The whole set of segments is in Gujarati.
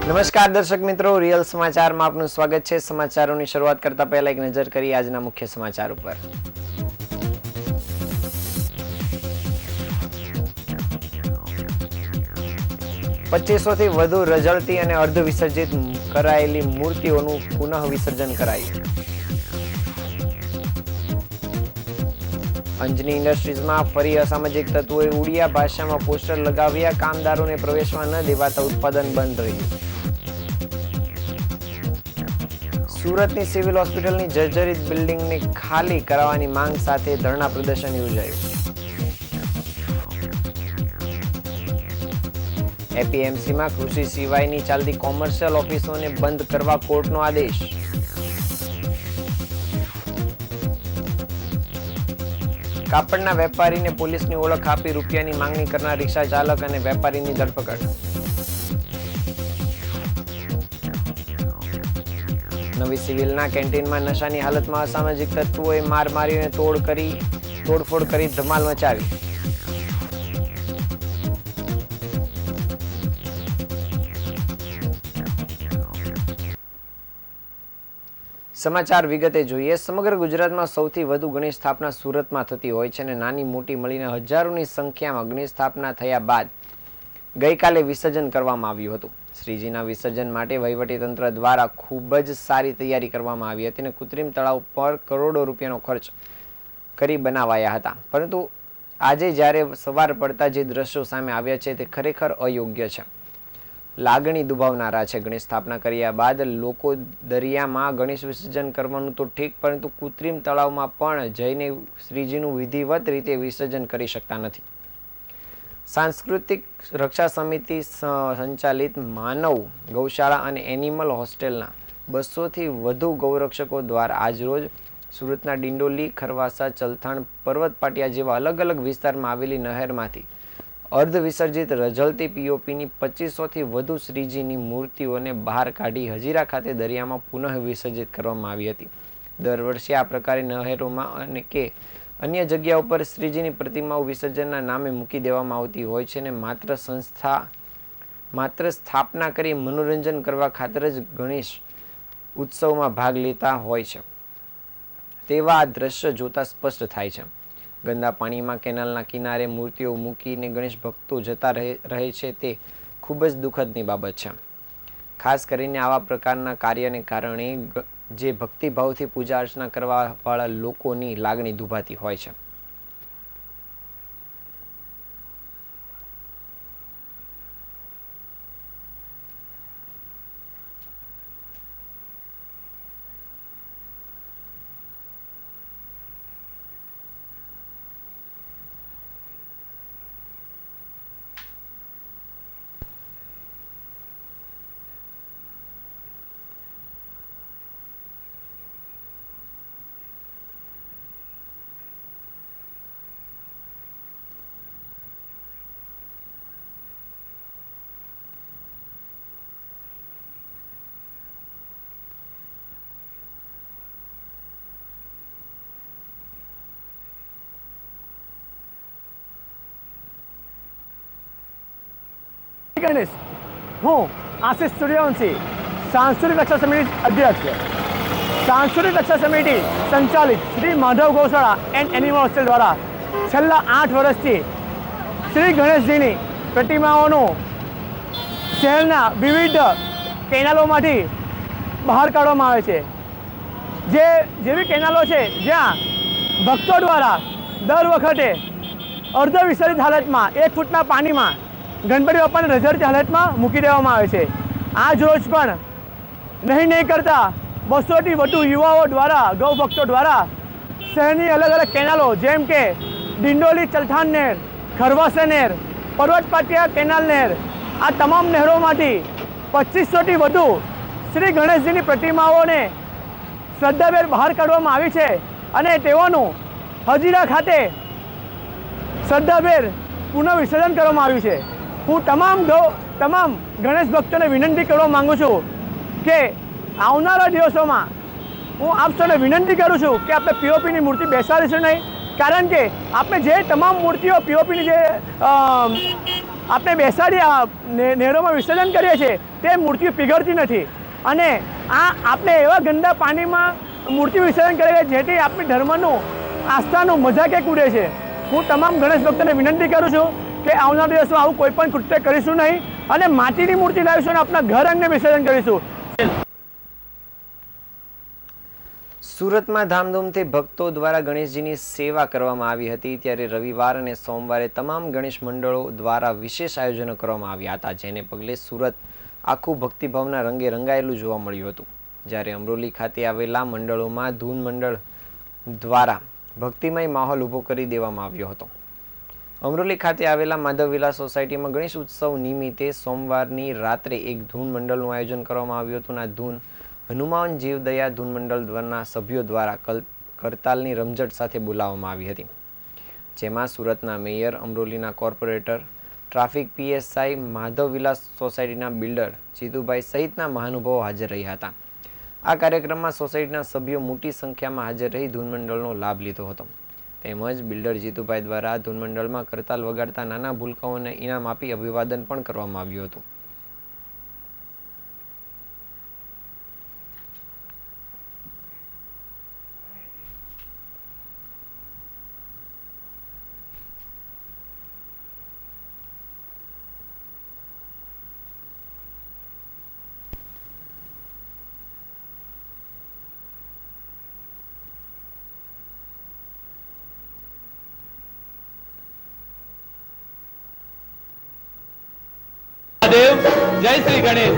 નમસ્કાર દર્શક મિત્રો, રિયલ સમાચારમાં આપનું સ્વાગત છે। સમાચારોની શરૂઆત કરતા પહેલા એક નજર કરીએ આજના મુખ્ય સમાચાર ઉપર। પચીસોથી વધુ રઝળતી અને અર્ધ વિસર્જિત કરાયેલી મૂર્તિઓનું પુનઃ વિસર્જન કરાયું। અંજની ઇન્ડસ્ટ્રીઝમાં ફરી અસામાજિક તત્વોએ ઉડિયા ભાષામાં પોસ્ટર લગાવ્યા। કામદારોને પ્રવેશવા ન દેવાતા ઉત્પાદન બંધ રહ્યું। સુરતની સિવિલ હોસ્પિટલની જર્જરિત બિલ્ડિંગને ખાલી કરાવવાની માંગ સાથે ધરણા પ્રદર્શન યોજાયું। એપીએમસીમાં કૃષિ સિવાયની ચાલતી કોમર્શિયલ ઓફિસોને બંધ કરવા કોર્ટનો આદેશ। કાપડના વેપારીને પોલીસની ઓળખ આપી રૂપિયાની માંગણી કરનાર રિક્ષા ચાલક અને વેપારીની ધરપકડ। નવી સિવિલના કેન્ટીનમાં નશાની હાલતમાં અસામાજિક તત્વોએ માર મારી અને તોડફોડ કરી ધમાલ મચાવી। સમાચાર વિગતે જોઈએ। સમગ્ર ગુજરાતમાં સૌથી વધુ ગણેશ સ્થાપના સુરતમાં થતી હોય છે અને નાની મોટી મળીને હજારોની સંખ્યામાં ગણેશ સ્થાપના થયા બાદ ગઈકાલે વિસર્જન કરવામાં આવ્યું હતું। શ્રીજીના વિસર્જન માટે વહીવટીતંત્ર દ્વારા ખૂબ જ સારી તૈયારી કરવામાં આવી હતી અને કૃત્રિમ તળાવ પર કરોડો રૂપિયાનો ખર્ચ કરી બનાવાયા હતા, પરંતુ આજે જ્યારે સવાર પડતા જે દ્રશ્યો સામે આવ્યા છે તે ખરેખર અયોગ્ય છે, લાગણી દુભાવનારા છે। ગણેશ સ્થાપના કર્યા બાદ લોકો દરિયામાં ગણેશ વિસર્જન કરવાનું તો ઠીક, પરંતુ કૃત્રિમ તળાવમાં પણ જઈને શ્રીજીનું વિધિવત રીતે વિસર્જન કરી શકતા નથી। સાંસ્કૃતિક રક્ષા સમિતિ સંચાલિત માનવ ગૌશાળા અને એનિમલ હોસ્ટેલના 200થી વધુ ગૌરક્ષકો દ્વારા આજરોજ સુરતના ડિંડોલી, ખરવાસા, ચલથાણ, પર્વત પાટિયા જેવા અલગ અલગ વિસ્તારમાં આવેલી નહેરમાંથી અર્ધ વિસર્જિત રઝળતી પીઓપીની 2500થી વધુ શ્રીજીની મૂર્તિઓને બહાર કાઢી હજીરા ખાતે દરિયામાં પુનઃ વિસર્જિત કરવામાં આવી હતી। દર વર્ષે આ પ્રકારે નહેરોમાં અને કે અન્ય જગ્યાઓ પર શ્રીજીની પ્રતિમાઓ વિસર્જનના નામે મૂકી દેવામાં આવતી હોય છે અને માત્ર સ્થાપના કરી મનોરંજન કરવા ખાતર જ ગણેશ ઉત્સવમાં ભાગ લેતા હોય છે તેવા આ દ્રશ્ય જોતા સ્પષ્ટ થાય છે। ગંદા પાણીમાં કેનાલના કિનારે મૂર્તિઓ મૂકીને ગણેશ ભક્તો જતા રહે છે તે ખૂબ જ દુઃખદની બાબત છે। ખાસ કરીને આવા પ્રકારના કાર્યને કારણે જે ભક્તિભાવથી પૂજા અર્ચના કરવાવાળા લોકોની લાગણી દુભાતી હોય છે। ગણેશ, હું આશિષ સૂર્યવંશી, સાંસ્કૃતિક રક્ષા સમિતિ અધ્યક્ષ, સાંસ્કૃતિક રક્ષા સમિતિ સંચાલિત શ્રી માધવ ગૌશાળા એન્ડ એનિમલ હોસ્ટેલ દ્વારા છેલ્લા 8 વર્ષથી શ્રી ગણેશજીની પ્રતિમાઓનું શહેરના વિવિધ કેનાલોમાંથી બહાર કાઢવામાં આવે છે। જેવી કેનાલો છે જ્યાં ભક્તો દ્વારા દર વખતે અર્ધ વિસર્જિત હાલતમાં 1 ફૂટના પાણીમાં ગણપતિ બાપાને રઝળતી હાલતમાં મૂકી દેવામાં આવે છે। આજ રોજ પણ નહીં કરતા 200થી વધુ યુવાઓ દ્વારા, ગૌ ભક્તો દ્વારા શહેરની અલગ અલગ કેનાલો જેમ કે ડિંડોલી ચલથાણ નહેર, ખરવાસા નહેર, પર્વત પાટિયા કેનાલ નહેર, આ તમામ નહેરોમાંથી 2500થી વધુ શ્રી ગણેશજીની પ્રતિમાઓને શ્રદ્ધાભેર બહાર કાઢવામાં આવી છે અને તેઓનું હજીરા ખાતે શ્રદ્ધાભેર પુનઃ વિસર્જન કરવામાં આવ્યું છે। હું તમામ ગણેશ ભક્તોને વિનંતી કરવા માગું છું કે આવનારા દિવસોમાં હું આપ સૌને વિનંતી કરું છું કે આપણે પીઓપીની મૂર્તિ બેસાડીશું નહીં, કારણ કે આપણે જે તમામ મૂર્તિઓ પીઓપીની જે આપણે બેસાડી નહેરોમાં વિસર્જન કરીએ છીએ તે મૂર્તિ પીગળતી નથી અને આપણે એવા ગંદા પાણીમાં મૂર્તિ વિસર્જન કરીએ જેથી આપણી ધર્મનું આસ્થાનું મજાક એક ઉડે છે. હું તમામ ગણેશ ભક્તોને વિનંતી કરું છું કે આવનારા દિવસમાં આવું કોઈ પણ કૃત્ય કરીશું નહીં અને માટીની મૂર્તિ લાવીશું અને આપણા ઘર અંગે વિસર્જન કરીશું. સુરતમાં ધામધૂમથી ભક્તો દ્વારા ગણેશજીની સેવા કરવામાં આવી હતી. ત્યારે રવિવાર અને સોમવારે તમામ ગણેશ મંડળો દ્વારા વિશેષ આયોજનો કરવામાં આવ્યા હતા, જેને પગલે સુરત આખું ભક્તિભાવના રંગે રંગાયેલું જોવા મળ્યું હતું. જ્યારે અમરોલી ખાતે આવેલા મંડળોમાં ધૂન મંડળ દ્વારા ભક્તિમય માહોલ ઊભો કરી દેવામાં આવ્યો હતો. અમરોલી ખાતે આવેલા માધવ વિલાસ સોસાયટીમાં ગણેશ ઉત્સવ નિમિત્તે સોમવારની રાત્રે એક ધૂન મંડળનું આયોજન કરવામાં આવ્યું હતું. આ ધૂન હનુમાન જીવદયા ધૂન મંડળ દ્વારના સભ્યો દ્વારા કરતાલની રમઝટ સાથે બોલાવવામાં આવી હતી, જેમાં સુરતના મેયર, અમરોલીના corporator, traffic PSI, Madhav Vilas સોસાયટીના બિલ્ડર જીતુભાઈ સહિતના મહાનુભાવો હાજર રહ્યા હતા. આ કાર્યક્રમમાં સોસાયટીના સભ્યો મોટી સંખ્યામાં હાજર રહી ધૂન મંડળનો લાભ લીધો હતો. તેમજ બિલ્ડર જીતુભાઈ દ્વારા ધૂન મંડળમાં કરતાલ વગાડતા નાના ભૂલકાઓને ઇનામ આપી અભિવાદન પણ કરવામાં આવ્યું હતું. જય Shri Ganesh.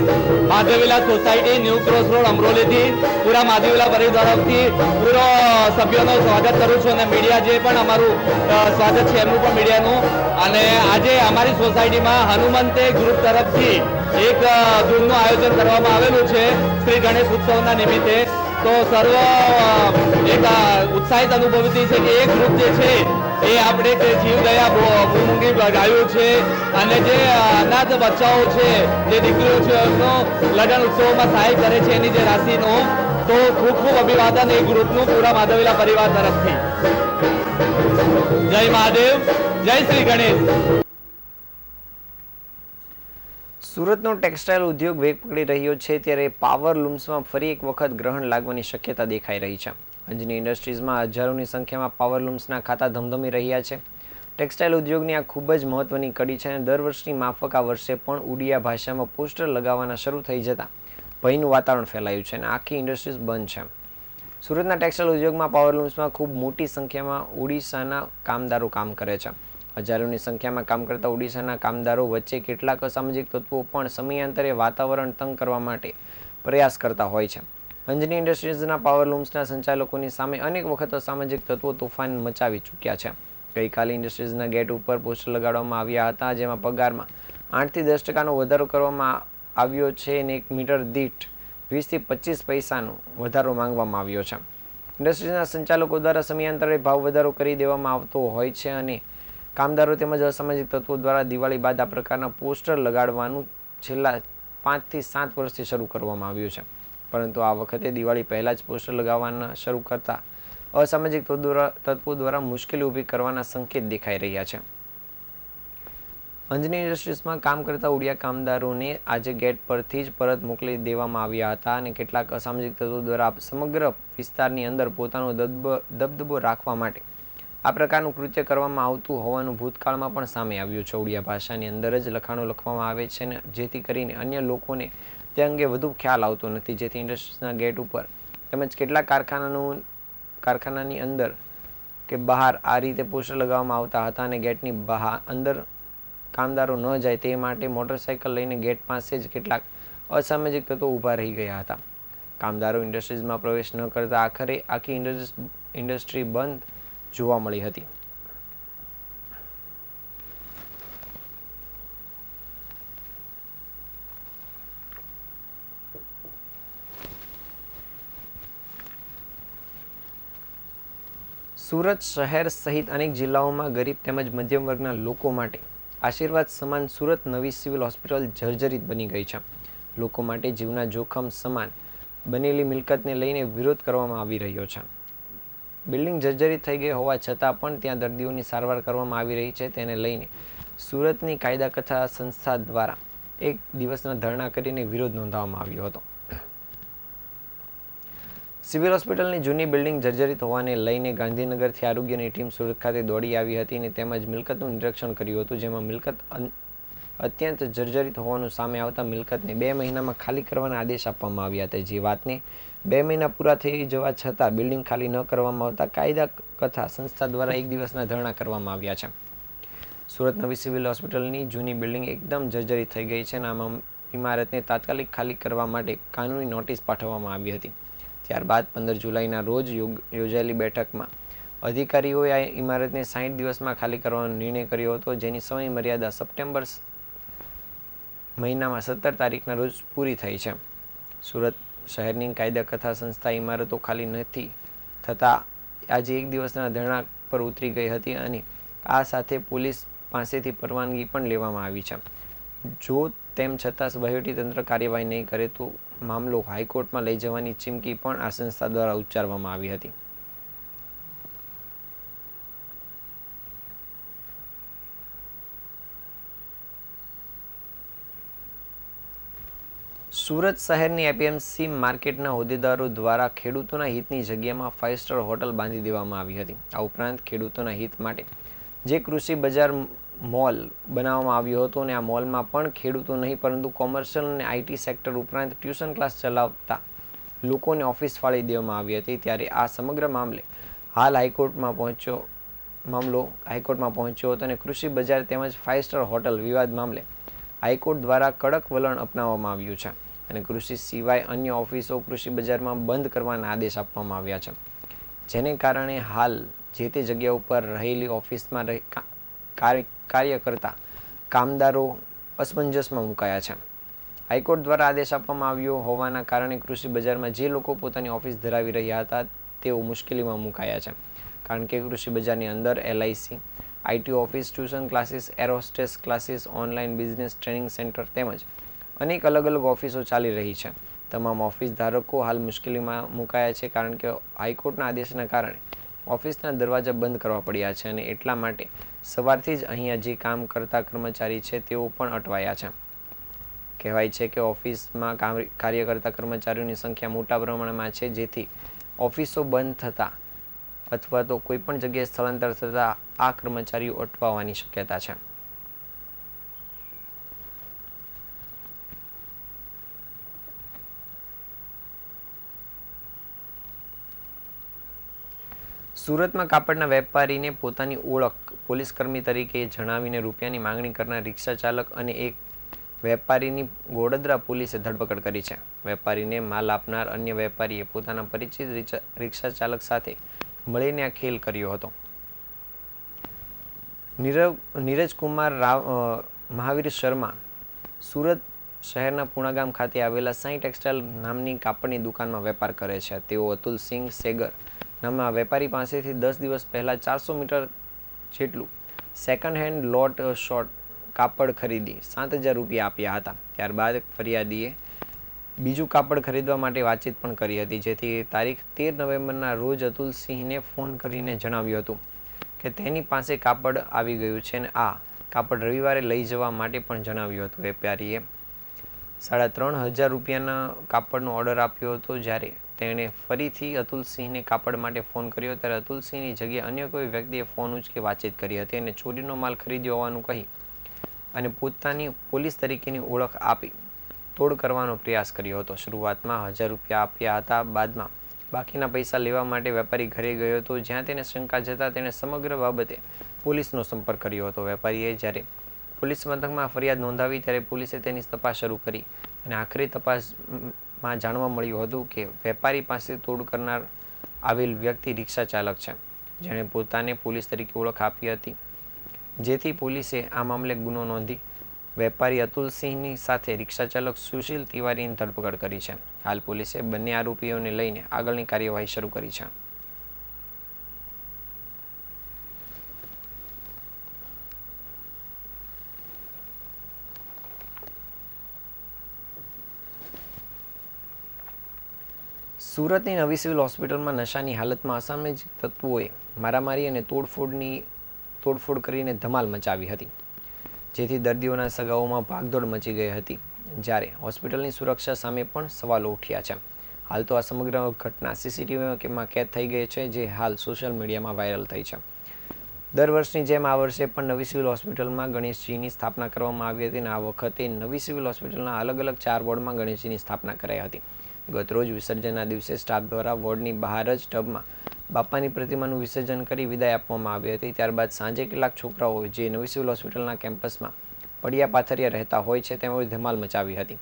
Madhavila society new cross road અમરોલીથી પૂરા માધવીલા પરિવાર તરફથી પૂરો સભ્યોનું સ્વાગત કરું છું અને મીડિયા જે પણ અમારું સ્વાગત છે એમનું પણ મીડિયાનું. અને આજે અમારી સોસાયટીમાં હનુમંતે ગ્રુપ તરફથી એક ધૂનનું આયોજન કરવામાં આવેલું છે શ્રી ગણેશ ઉત્સવના નિમિત્તે. તો સર્વ એક ઉત્સાહિત અનુભવતી છે કે એક ગ્રુપ જે છે એ આપણે જીવદયા મૂંગી ગાયું છે અને જે અનાથ બચ્ચાઓ છે, જે દીકરીઓ છે એમનો લગ્ન ઉત્સવમાં સહાય કરે છે એની જે રાશિનો. તો ખૂબ ખૂબ અભિવાદન એ ગ્રુપનું પૂરા માધવીલા પરિવાર તરફથી. જય મહાદેવ, જય શ્રી ગણેશ. સુરતનો ટેક્સટાઇલ ઉદ્યોગ વેગ પકડી રહ્યો છે, ત્યારે પાવર લૂમ્સમાં ફરી એક વખત ગ્રહણ લાગવાની શક્યતા દેખાઈ રહી છે. અંજની ઇન્ડસ્ટ્રીઝમાં હજારોની સંખ્યામાં પાવર લૂમ્સના ખાતા ધમધમી રહ્યા છે. ટેક્સટાઇલ ઉદ્યોગની આ ખૂબ જ મહત્વની કડી છે અને દર વર્ષની માફક આ વર્ષે પણ ઉડિયા ભાષામાં પોસ્ટર લગાવવાના શરૂ થઈ જતા ભયનું વાતાવરણ ફેલાયું છે અને આખી ઇન્ડસ્ટ્રીઝ બંધ છે. સુરતના ટેક્સટાઇલ ઉદ્યોગમાં પાવર લૂમ્સમાં ખૂબ મોટી સંખ્યામાં ઓડિશાના કામદારો કામ કરે છે. હજારોની સંખ્યામાં કામ કરતા ઓડિશાના કામદારો વચ્ચે કેટલાક અસામાજિક તત્વો પણ સમયાંતરે વાતાવરણ તંગ કરવા માટે પ્રયાસ કરતા હોય છે. અંજની ઇન્ડસ્ટ્રીઝના પાવર લૂમ્સના સંચાલકોની સામે અનેક વખત અસામાજિક તત્વો તોફાન મચાવી ચૂક્યા છે. ગઈકાલે ઇન્ડસ્ટ્રીઝના ગેટ ઉપર પોસ્ટર લગાડવામાં આવ્યા હતા, જેમાં પગારમાં 8 થી 10% વધારો કરવામાં આવ્યો છે અને 1 મીટર દીઠ 20 થી 25 પૈસાનો વધારો માંગવામાં આવ્યો છે. ઇન્ડસ્ટ્રીઝના સંચાલકો દ્વારા સમયાંતરે ભાવ વધારો કરી દેવામાં આવતો હોય છે અને કામદારો તેમજ અસામાજિક તત્વો દ્વારા દિવાળી બાદ આ પ્રકારના પોસ્ટર લગાડવાનું છેલ્લા 5 થી 7 વર્ષથી શરૂ કરવામાં આવ્યું છે. પરંતુ આ વખતે દિવાળી પહેલાં જ પોસ્ટર લગાવવાના શરૂ કરતા અસામાજિક તત્વો દ્વારા મુશ્કેલી ઊભી કરવાના સંકેત દેખાઈ રહ્યા છે. અંજની ઇન્ડસ્ટ્રીઝમાં કામ કરતા ઉડિયા કામદારોને આજે ગેટ પરથી જ પરત મોકલી દેવામાં આવ્યા હતા અને કેટલાક અસામાજિક તત્વો દ્વારા સમગ્ર વિસ્તારની અંદર પોતાનો દબદબો રાખવા માટે આ પ્રકારનું કૃત્ય કરવામાં આવતું હોવાનું ભૂતકાળમાં પણ સામે આવ્યું છે. ઉડિયા ભાષાની અંદર જ લખાણો લખવામાં આવે છે ને જેથી કરીને અન્ય લોકોને તે અંગે વધુ ખ્યાલ આવતો નથી, જેથી ઇન્ડસ્ટ્રીઝના ગેટ ઉપર તેમજ કેટલાક કારખાનાની અંદર કે બહાર આ રીતે પોસ્ટર લગાવવામાં આવતા હતા અને ગેટની બહાર અંદર કામદારો ન જાય તે માટે મોટરસાઇકલ લઈને ગેટ પાસે જ કેટલાક અસામાજિક તત્વો ઊભા રહી ગયા હતા. કામદારો ઇન્ડસ્ટ્રીઝમાં પ્રવેશ ન કરતા આખરે આખી ઇન્ડસ્ટ્રી બંધ જોવા મળી હતી. સુરત શહેર સહિત અનેક જિલ્લાઓમાં ગરીબ તેમજ મધ્યમ વર્ગના લોકો માટે આશીર્વાદ સમાન સુરત નવી સિવિલ હોસ્પિટલ જર્જરિત બની ગઈ છે. લોકો માટે જીવના જોખમ સમાન બનેલી મિલકતને લઈને વિરોધ કરવામાં આવી રહ્યો છે. બિલ્ડિંગ જર્જરિત થઈ ગઈ હોવા છતાં પણ ત્યાં દર્દીઓની સારવાર કરવામાં આવી રહી છે. તેને લઈને સુરતની કાયદા કથા સંસ્થા દ્વારા એક દિવસના ધરણા કરીને વિરોધ નોંધાવવામાં આવ્યો હતો. સિવિલ હોસ્પિટલની જૂની બિલ્ડિંગ જર્જરિત હોવાને લઈને ગાંધીનગરથી આરોગ્યની ટીમ સુરત ખાતે દોડી આવી હતી અને તેમજ મિલકતનું નિરીક્ષણ કર્યું હતું, જેમાં મિલકત અત્યંત જર્જરિત હોવાનું સામે આવતા મિલકતને 2 મહિનામાં ખાલી કરવાના આદેશ આપવામાં આવ્યા હતા. જે વાતને 2 મહિના પૂરા થઈ જવા છતાં બિલ્ડિંગ ખાલી ન કરવામાં આવતા કાયદા કથા સંસ્થા દ્વારા એક દિવસના ધરણા કરવામાં આવ્યા છે. સુરત નવી સિવિલ હોસ્પિટલની જૂની બિલ્ડિંગ એકદમ જર્જરિત થઈ ગઈ છે અને આમાં ઇમારતને તાત્કાલિક ખાલી કરવા માટે કાનૂની નોટિસ પાઠવવામાં આવી હતી. ત્યારબાદ 15 જુલાઈના રોજ યોજાયેલી બેઠકમાં અધિકારીઓએ આ ઇમારતને 60 દિવસમાં ખાલી કરવાનો નિર્ણય કર્યો હતો, જેની સમય મર્યાદા સપ્ટેમ્બર મહિનામાં 17 તારીખના રોજ પૂરી થઈ છે. સુરત શહેરની કાયદા કથા સંસ્થા ઇમારતો ખાલી નથી થતાં આજે એક દિવસના ધરણા પર ઉતરી ગઈ હતી અને આ સાથે પોલીસ પાસેથી પરવાનગી પણ લેવામાં આવી છે. જો તેમ છતાં વહીવટીતંત્ર કાર્યવાહી નહીં કરે તો મામલો હાઈકોર્ટમાં લઈ જવાની ચીમકી પણ આ સંસ્થા દ્વારા ઉચ્ચારવામાં આવી હતી. સુરત શહેરની એપીએમસી માર્કેટના હોદ્દેદારો દ્વારા ખેડૂતોના હિતની જગ્યામાં 5 સ્ટાર હોટલ બાંધી દેવામાં આવી હતી. આ ઉપરાંત ખેડૂતોના હિત માટે જે કૃષિ બજાર મોલ બનાવવામાં આવ્યો હતો અને આ મોલમાં પણ ખેડૂતો નહીં પરંતુ કોમર્શિયલ અને આઈટી સેક્ટર ઉપરાંત ટ્યુશન ક્લાસ ચલાવતા લોકોને ઓફિસ ફાળી દેવામાં આવી હતી. ત્યારે આ સમગ્ર મામલે હાલ હાઈકોર્ટમાં પહોંચ્યો હતો અને કૃષિ બજાર તેમજ 5 સ્ટાર હોટલ વિવાદ મામલે હાઈકોર્ટ દ્વારા કડક વલણ અપનાવવામાં આવ્યું છે અને કૃષિ સિવાય અન્ય ઓફિસો કૃષિ બજારમાં બંધ કરવાના આદેશ આપવામાં આવ્યા છે, જેને કારણે હાલ જે તે જગ્યા ઉપર રહેલી ઓફિસમાં કાર્ય કરતા કામદારો અસમંજસમાં મુકાયા છે. હાઈકોર્ટ દ્વારા આદેશ આપવામાં આવ્યો હોવાના કારણે કૃષિ બજારમાં જે લોકો પોતાની ઓફિસ ધરાવી રહ્યા હતા તેઓ મુશ્કેલીમાં મુકાયા છે, કારણ કે કૃષિ બજારની અંદર LIC, IT office, tuition classes, એરોસ્ટેસ classes, online business training centre તેમજ અનેક અલગ અલગ ઓફિસો ચાલી રહી છે. તમામ ઓફિસ ધારકો હાલ મુશ્કેલીમાં મુકાયા છે, કારણ કે હાઈકોર્ટના આદેશના કારણે ઓફિસના દરવાજા બંધ કરવા પડ્યા છે અને એટલા માટે સવારથી જ અહીંયા જે કામ કરતા કર્મચારી છે તેઓ પણ અટવાયા છે. કહેવાય છે કે ઓફિસમાં કાર્ય કરતા કર્મચારીઓની સંખ્યા મોટા પ્રમાણમાં છે, જેથી ઓફિસો બંધ થતાં અથવા તો કોઈ પણ જગ્યાએ સ્થળાંતર થતાં આ કર્મચારીઓ અટવાવાની શક્યતા છે. સુરતમાં કાપડના વેપારીને પોતાની ઓળખ પોલીસકર્મી તરીકે જણાવીને રૂપિયાની માંગણી કરનાર રિક્ષા ચાલક અને એક વેપારીની ગોડદરા પોલીસે ધરપકડ કરી છે. વેપારીને માલ આપનાર અન્ય વેપારીએ પોતાના પરિચિત રિક્ષા ચાલક સાથે મળીને આ ખેલ કર્યો હતો. નીરજ કુમાર મહાવીર શર્મા સુરત શહેરના પુણાગામ ખાતે આવેલા સાઈ ટેક્સટાઇલ નામની કાપડની દુકાનમાં વેપાર કરે છે. તેઓ અતુલસિંહ સેગર નામના વેપારી પાસેથી 10 દિવસ પહેલાં 400 મીટર જેટલું સેકન્ડ હેન્ડ લોટ શોર્ટ કાપડ ખરીદી 7,000 રૂપિયા આપ્યા હતા. ત્યારબાદ ફરિયાદીએ બીજું કાપડ ખરીદવા માટે વાતચીત પણ કરી હતી, જેથી તારીખ 13 નવેમ્બરના રોજ અતુલસિંહને ફોન કરીને જણાવ્યું હતું કે તેની પાસે કાપડ આવી ગયું છે અને આ કાપડ રવિવારે લઈ જવા માટે પણ જણાવ્યું હતું. વેપારીએ 3,500 રૂપિયાના કાપડનો ઓર્ડર આપ્યો હતો. જ્યારે તેણે ફરીથી અતુલસિંહને કાપડ માટે ફોન કર્યો ત્યારે અતુલસિંહની જગ્યાએ અન્ય કોઈ વ્યક્તિએ ફોન ઉચકી વાતચીત કરી હતી અને ચોરીનો માલ ખરીદ્યો હોવાનું કહી અને પોતાની પોલીસ તરીકેની ઓળખ આપી તોડ કરવાનો પ્રયાસ કર્યો હતો. શરૂઆતમાં 1,000 રૂપિયા આપ્યા હતા. બાદમાં બાકીના પૈસા લેવા માટે વેપારી ઘરે ગયો હતો, જ્યાં તેને શંકા જતાં તેણે સમગ્ર બાબતે પોલીસનો સંપર્ક કર્યો હતો. વેપારીએ જ્યારે પોલીસ મથકમાં ફરિયાદ નોંધાવી ત્યારે પોલીસે તેની તપાસ શરૂ કરી અને આખરી તપાસમાં જાણવા મળ્યું હતું કે વેપારી પાસે તોડ કરનાર આવેલ વ્યક્તિ રિક્ષા ચાલક છે, જેણે પોતાને પોલીસ તરીકે ઓળખ આપી હતી, જેથી પોલીસે આ મામલે ગુનો નોંધી વેપારી અતુલસિંહની સાથે રિક્ષા ચાલક સુશીલ તિવારીની ધરપકડ કરી છે. હાલ પોલીસે બંને આરોપીઓને લઈને આગળની કાર્યવાહી શરૂ કરી છે. સુરતની નવી સિવિલ હોસ્પિટલમાં નશાની હાલતમાં અસામાજિક તત્વોએ મારામારી અને તોડફોડ કરીને ધમાલ મચાવી હતી. જેથી દર્દીઓના સગાઓમાં ભાગદોડ મચી ગઈ હતી, જ્યારે હોસ્પિટલની સુરક્ષા સામે પણ સવાલો ઉઠ્યા છે. હાલ તો આ સમગ્ર ઘટના સીસીટીવીમાં કેદ થઈ ગઈ છે, જે હાલ સોશિયલ મીડિયામાં વાયરલ થઈ છે. દર વર્ષની જેમ આ વર્ષે પણ નવી સિવિલ હોસ્પિટલમાં ગણેશજીની સ્થાપના કરવામાં આવી હતી અને આ વખતે નવી સિવિલ હોસ્પિટલના અલગ અલગ 4 વોર્ડમાં ગણેશજીની સ્થાપના કરાઈ હતી. ગતરોજ વિસર્જનના દિવસે સ્ટાફ દ્વારા વોર્ડની બહાર જ ટબમાં બાપાની પ્રતિમાનું વિસર્જન કરી વિદાય આપવામાં આવી હતી. ત્યારબાદ સાંજે કેટલાક છોકરાઓ જે નવી સિવિલ હોસ્પિટલના કેમ્પસમાં પડ્યા પાથરિયા રહેતા હોય છે તેઓએ ધમાલ મચાવી હતી.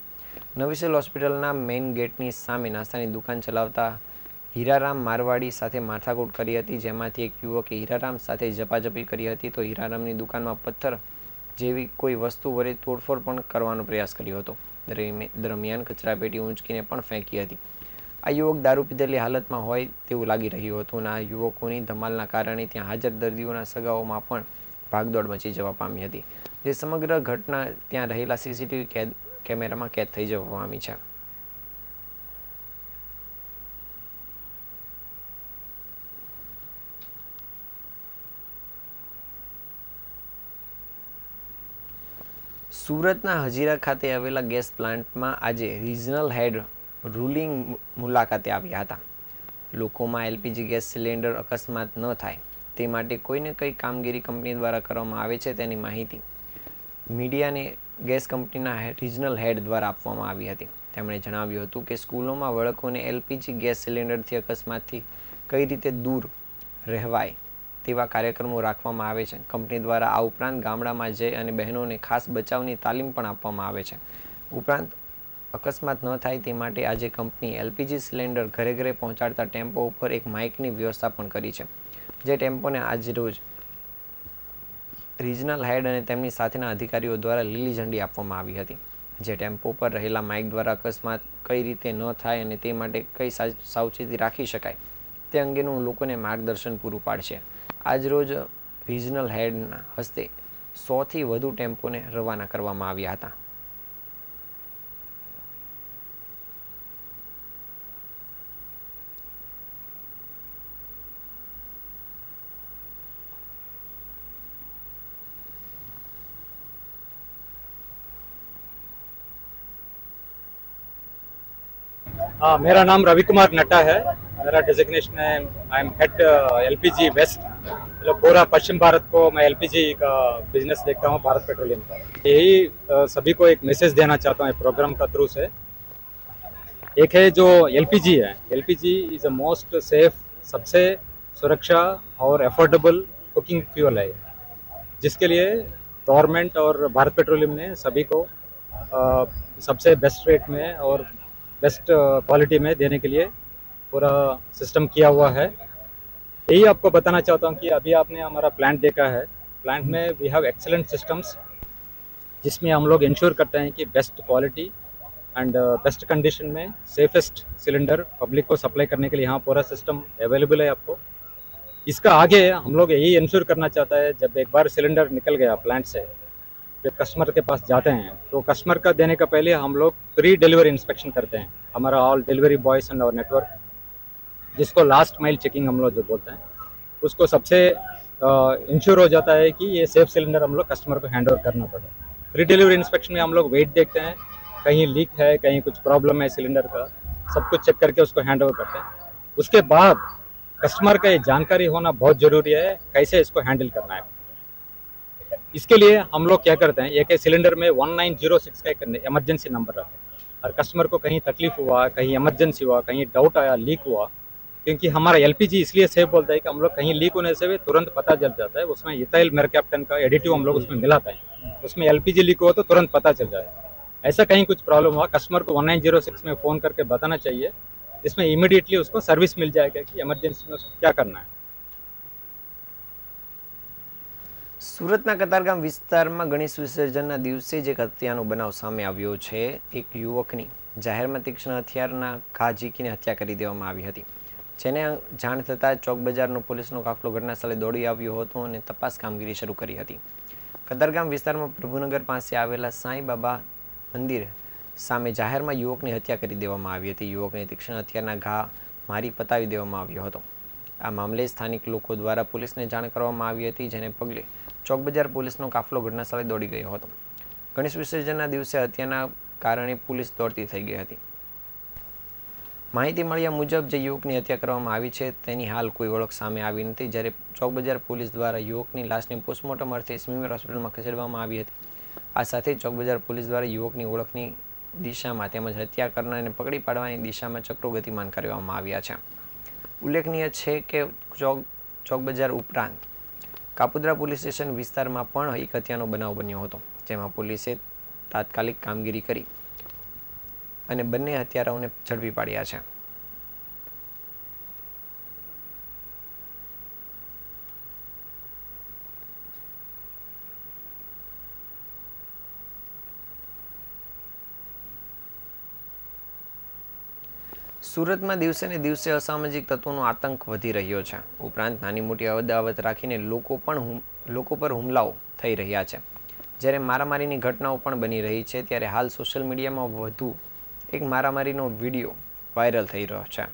નવી સિવિલ હોસ્પિટલના મેઇન ગેટની સામે નાસ્તાની દુકાન ચલાવતા હીરારામ મારવાડી સાથે માથાકૂટ કરી હતી, જેમાંથી એક યુવકે હીરારામ સાથે ઝપાઝપી કરી હતી તો હીરારામની દુકાનમાં પથ્થર જેવી કોઈ વસ્તુ વડે તોડફોડ પણ કરવાનો પ્રયાસ કર્યો હતો. દરમિયાન કચરાપેટી ઊંચકીને પણ ફેંકી હતી. આ યુવક દારૂ પીધેલી હાલતમાં હોય તેવું લાગી રહ્યું હતું અને આ યુવકોની ધમાલના કારણે ત્યાં હાજર દર્દીઓના સગાઓમાં પણ ભાગદોડ મચી જવા પામી હતી, જે સમગ્ર ઘટના ત્યાં રહેલા સીસીટીવી કેમેરામાં કેદ થઈ જવા પામી છે. સુરતના હજીરા ખાતે આવેલા ગેસ પ્લાન્ટમાં આજે રિજનલ હેડ રૂલિંગ મુલાકાતે આવ્યા હતા. લોકોમાં એલપીજી ગેસ સિલિન્ડર અકસ્માત ન થાય તે માટે કોઈને કઈ કામગીરી કંપની દ્વારા કરવામાં આવે છે તેની માહિતી મીડિયાને ગેસ કંપનીના રિજનલ હેડ દ્વારા આપવામાં આવી હતી. તેમણે જણાવ્યું હતું કે સ્કૂલોમાં બાળકોને એલપીજી ગેસ સિલિન્ડરથી અકસ્માતથી કઈ રીતે દૂર રહેવાય તેવા કાર્યક્રમો રાખવામાં આવે છે. કંપની દ્વારા આ ઉપરાંત ગામડામાં જઈ અને બહેનોને ખાસ બચાવની તાલીમ પણ આપવામાં આવે છે. ઉપરાંત અકસ્માત ન થાય તે માટે આજે કંપની એલપીજી સિલિન્ડર ઘરે ઘરે પહોંચાડતા ટેમ્પો ઉપર એક માઇકની વ્યવસ્થા પણ કરી છે, જે ટેમ્પોને આજરોજ રિજનલ હેડ અને તેમની સાથેના અધિકારીઓ દ્વારા લીલી ઝંડી આપવામાં આવી હતી, જે ટેમ્પો પર રહેલા માઇક દ્વારા અકસ્માત કઈ રીતે ન થાય અને તે માટે કઈ સાવચેતી રાખી શકાય તે અંગેનું લોકોને માર્ગદર્શન પૂરું પાડશે. આજરોજ રિજનલ હેડના હસ્તે 100થી વધુ ટેમ્પોને રવાના કરવામાં આવ્યા હતા. मेरा नाम रवि कुमार नड्डा है. मेरा डेजिग्नेशन है I am head LPG west. मतलब पूरा पश्चिम भारत को मैं एलपीजी का बिजनेस देखता हूँ, भारत पेट्रोलियम का. यही सभी को एक मैसेज देना चाहता हूँ प्रोग्राम का थ्रू से. एक है जो एलपीजी है, LPG is a most safe, सबसे सुरक्षा और अफोर्डेबल कुकिंग फ्यूल है, जिसके लिए गवर्नमेंट और भारत पेट्रोलियम ने सभी को सबसे बेस्ट रेट में और बेस्ट क्वालिटी में देने के लिए पूरा सिस्टम किया हुआ है. यही आपको बताना चाहता हूँ कि अभी आपने हमारा प्लांट देखा है. प्लांट में वी हैव एक्सेलेंट सिस्टम्स, जिसमें हम लोग इंश्योर करते हैं कि best quality and best condition में सेफेस्ट सिलेंडर पब्लिक को सप्लाई करने के लिए यहाँ पूरा सिस्टम अवेलेबल है आपको. इसका आगे हम लोग यही इंश्योर करना चाहता है, जब एक बार सिलेंडर निकल गया प्लांट से, जब कस्टमर के पास जाते हैं तो कस्टमर का देने का पहले हम लोग प्री डिलीवरी इंस्पेक्शन करते हैं. हमारा ऑल डिलीवरी बॉयज एंड और नेटवर्क, जिसको लास्ट माइल चेकिंग हम लोग जो बोलते हैं, उसको सबसे इंश्योर हो जाता है कि ये सेफ सिलेंडर हम लोग कस्टमर को हैंड ओवर करना पड़े. प्री डिलीवरी इंस्पेक्शन में हम लोग वेट देखते हैं, कहीं लीक है, कहीं कुछ प्रॉब्लम है सिलेंडर का, सब कुछ चेक करके उसको हैंड ओवर करते हैं. उसके बाद कस्टमर का ये जानकारी होना बहुत ज़रूरी है, कैसे इसको हैंडल करना है. इसके लिए हम लोग क्या करते हैं, एक सिलेंडर में 1906 का एक इमरजेंसी नंबर रहता है, और कस्टमर को कहीं तकलीफ हुआ, कहीं इमरजेंसी हुआ, कहीं डाउट आया, लीक हुआ, क्योंकि हमारा एलपीजी इसलिए सेफ बोलता है कि हम लोग कहीं लीक होने से भी तुरंत पता चल जाता है. उसमें इथाइल मेरकैप्टन का एडिटिव हम लोग उसमें मिलाता है, उसमें एलपीजी लीक हुआ तो तुरंत पता चल जाए. ऐसा कहीं कुछ प्रॉब्लम हुआ, कस्टमर को 1906 में फ़ोन करके बताना चाहिए, जिसमें इमीडिएटली उसको सर्विस मिल जाएगा कि इमरजेंसी में उसको क्या करना है. સુરતના કતારગામ વિસ્તારમાં ગણેશ વિસર્જનના દિવસે જ એક હત્યાનો બનાવ સામે આવ્યો છે. એક યુવકની જાહેરમાં તીક્ષ્ણ હથિયારના ઘા ઝીકીને હત્યા કરી દેવામાં આવી હતી, જેને જાણ થતાં ચોક બજારનો પોલીસનો કાફલો ઘટના સ્થળે દોડી આવ્યો હતો અને તપાસ કામગીરી શરૂ કરી હતી. કતારગામ વિસ્તારમાં પ્રભુનગર પાસે આવેલા સાંઈ બાબા મંદિર સામે જાહેરમાં યુવકની હત્યા કરી દેવામાં આવી હતી. યુવકને તીક્ષ્ણ હથિયારના ઘા મારી પતાવી દેવામાં આવ્યો હતો. આ મામલે સ્થાનિક લોકો દ્વારા પોલીસને જાણ કરવામાં આવી હતી, જેને પગલે ચોક બજાર પોલીસનો કાફલો ઘટનાસ્થળે દોડી ગયો હતો. ગણેશ વિસર્જનના દિવસે હત્યાના કારણે પોલીસ દોડતી થઈ ગઈ હતી. માહિતી મળ્યા મુજબ જે યુવકની હત્યા કરવામાં આવી છે તેની હાલ કોઈ ઓળખ સામે આવી નથી. જ્યારે ચોક બજાર પોલીસ દ્વારા યુવકની લાશને પોસ્ટમોર્ટમ અર્થે સ્મીમેર હોસ્પિટલમાં ખસેડવામાં આવી હતી. આ સાથે ચોક બજાર પોલીસ દ્વારા યુવકની ઓળખની દિશામાં તેમજ હત્યા કરનારને પકડી પાડવાની દિશામાં ચક્રો ગતિમાન કરવામાં આવ્યા છે. ઉલ્લેખનીય છે કે ચોક બજાર ઉપરાંત કાપોદ્રા પોલીસ સ્ટેશન વિસ્તારમાં પણ એક હત્યાનો બનાવ બન્યો હતો, જેમાં પોલીસે તાત્કાલિક કામગીરી કરી અને બંને હત્યારાઓને ઝડપી પાડ્યા છે. સુરતમાં દિવસે ને દિવસે અસામાજિક તત્વોનો આતંક વધી રહ્યો છે. ઉપરાંત નાની મોટી અદાવત રાખીને લોકો પર હુમલાઓ થઈ રહ્યા છે. જ્યારે મારામારીની ઘટનાઓ પણ બની રહી છે, ત્યારે હાલ સોશિયલ મીડિયામાં વધુ એક મારામારીનો વિડીયો વાયરલ થઈ રહ્યો છે.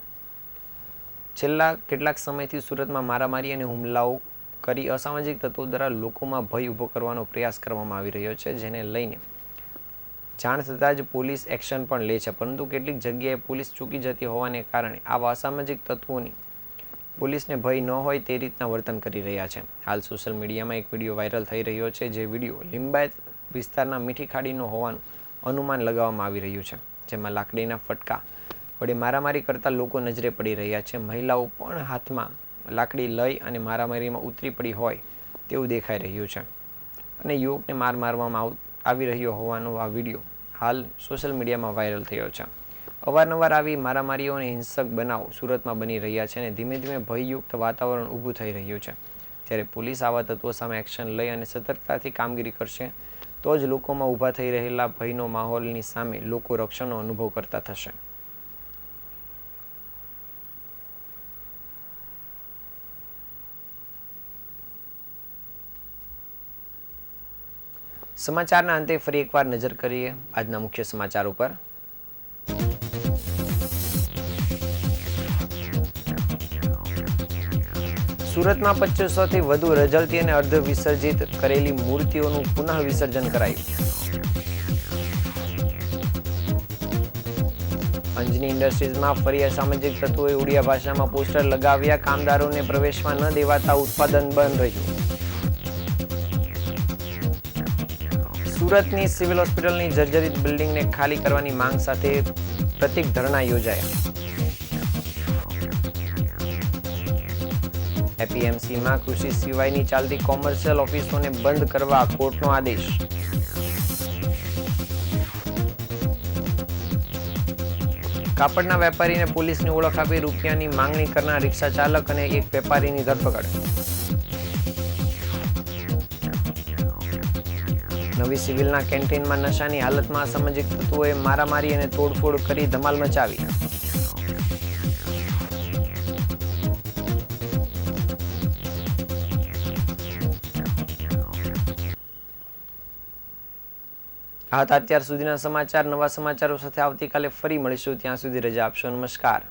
છેલ્લા કેટલાક સમયથી સુરતમાં મારામારી અને હુમલાઓ કરી અસામાજિક તત્વો દ્વારા લોકોમાં ભય ઊભો કરવાનો પ્રયાસ કરવામાં આવી રહ્યો છે, જેને લઈને જાણ થતાં જ પોલીસ એક્શન પણ લે છે. પરંતુ કેટલીક જગ્યાએ પોલીસ ચૂકી જતી હોવાને કારણે આવા અસામાજિક તત્વોની પોલીસને ભય ન હોય તે રીતના વર્તન કરી રહ્યા છે. હાલ સોશિયલ મીડિયામાં એક વિડીયો વાયરલ થઈ રહ્યો છે, જે વિડીયો લિંબાયત વિસ્તારના મીઠી ખાડીનો હોવાનું અનુમાન લગાવવામાં આવી રહ્યું છે, જેમાં લાકડીના ફટકા વડે મારામારી કરતા લોકો નજરે પડી રહ્યા છે. મહિલાઓ પણ હાથમાં લાકડી લઈ અને મારામારીમાં ઉતરી પડી હોય તેવું દેખાઈ રહ્યું છે અને યુવકને મારવામાં આવી રહ્યો હોવાનો આ વિડીયો હાલ સોશિયલ મીડિયામાં વાયરલ થયો છે. અવારનવાર આવી મારામારીઓ અને હિંસક બનાવો સુરતમાં બની રહ્યા છે અને ધીમે ધીમે ભયયુક્ત વાતાવરણ ઊભું થઈ રહ્યું છે. જ્યારે પોલીસ આવા તત્વો સામે એક્શન લઈ અને સતર્કતાથી કામગીરી કરશે તો જ લોકોમાં ઊભા થઈ રહેલા ભયનો માહોલની સામે લોકો રક્ષણનો અનુભવ કરતા થશે. સમાચારના અંતે ફરી એકવાર નજર કરીએ આજના મુખ્ય સમાચાર ઉપર. સુરતમાં 2500થી વધુ રજળતી અને અર્ધ વિસર્જિત કરેલી મૂર્તિઓનું પુનઃ વિસર્જન કરાયું. અંજની ઇન્ડસ્ટ્રીઝમાં ફરી અસામાજિક તત્વોએ ઉડિયા ભાષામાં પોસ્ટર લગાવ્યા. કામદારોને પ્રવેશવા ન દેવાતા ઉત્પાદન બંધ રહ્યું. સુરતની સિવિલ હોસ્પિટલની જર્જરિત બિલ્ડિંગને ખાલી કરવાની માંગ સાથે પ્રતિક ધરણા યોજાયા. એપીએમસીમાં કૃષિ સિવાયની ચાલતી કોમર્શિયલ ઓફિસોને બંધ કરવા કોર્ટનો આદેશ. કાપડના વેપારીને પોલીસની ઓળખ આપી રૂપિયાની માંગણી કરનાર રિક્ષા ચાલક અને એક વેપારીની ધરપકડ. નવી સિવિલના કેન્ટીનમાં નશાની હાલતમાં અસામાજિક તત્વોએ મારામારી અને તોડફોડ કરી ધમાલ મચાવી. આ હતા અત્યાર સુધીના સમાચાર. નવા સમાચારો સાથે આવતીકાલે ફરી મળીશું. ત્યાં સુધી રજા આપશો. નમસ્કાર.